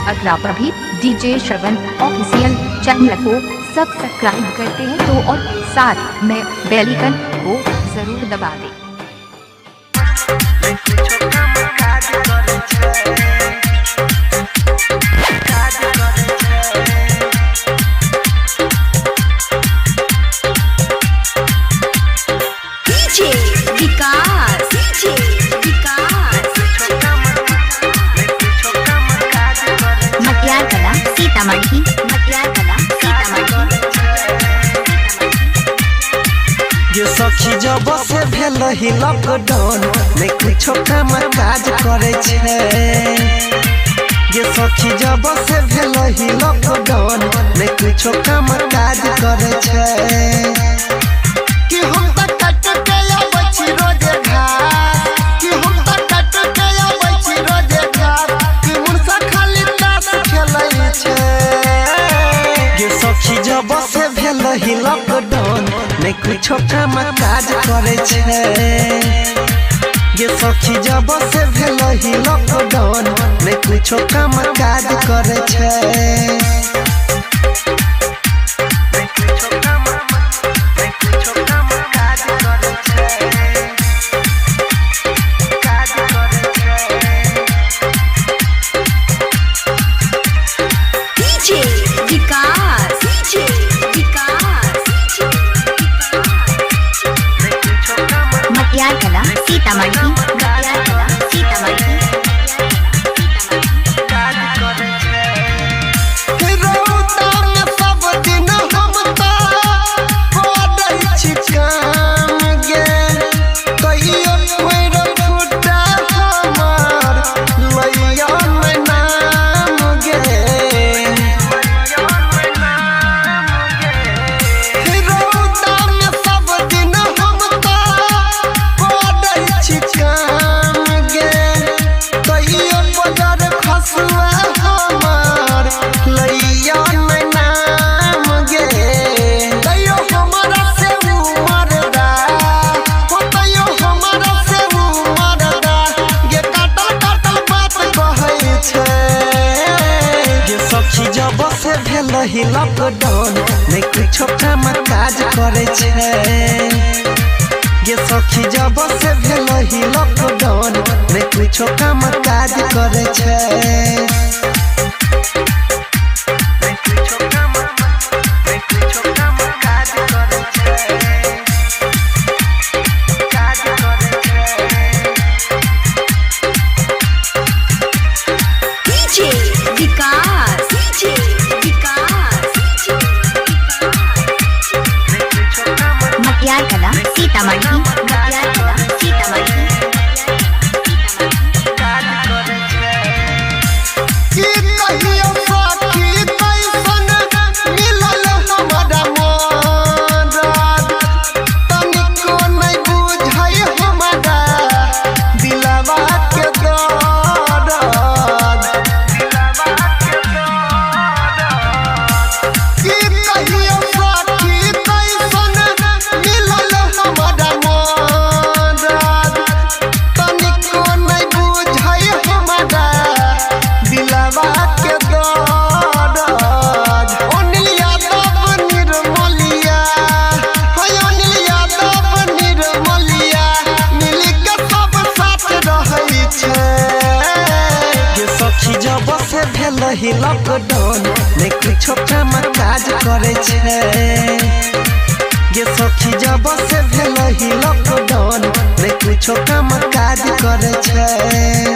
अगर आप अभी डीजे श्रवण ऑफिशियल चैनल को सब्सक्राइब करते हैं तो और साथ में बेल आइकन को जरूर दबा दें। ये सखी जब से भेल ही लॉकडाउन में कुछ काम काज करे छे। ये सखी जब से भेल ही लॉकडाउन में कुछ काम काज करे छे। कि हम तक कट के आबै छी रोज घाट, कि हम तक कट के आबै छी रोज घाट, कि मुर्सा खाली ताश खेलै छे। ये सखी जब से भेल ही लॉकडाउन में कुछ काम काज करे छे। ये सखी जब से भेल ही लॉकडाउन में कुछ काम काज करे छे। ही लॉकडाउन में कुछ काम काज करे छे। ये सखी जब से भेल ही लॉकडाउन में कुछ काम काज करे छे। ही लॉकडाउन में कुछ काम काज करे छे। ये सखी जब से भेल ही लॉकडाउन में कुछ काम काज करे छे।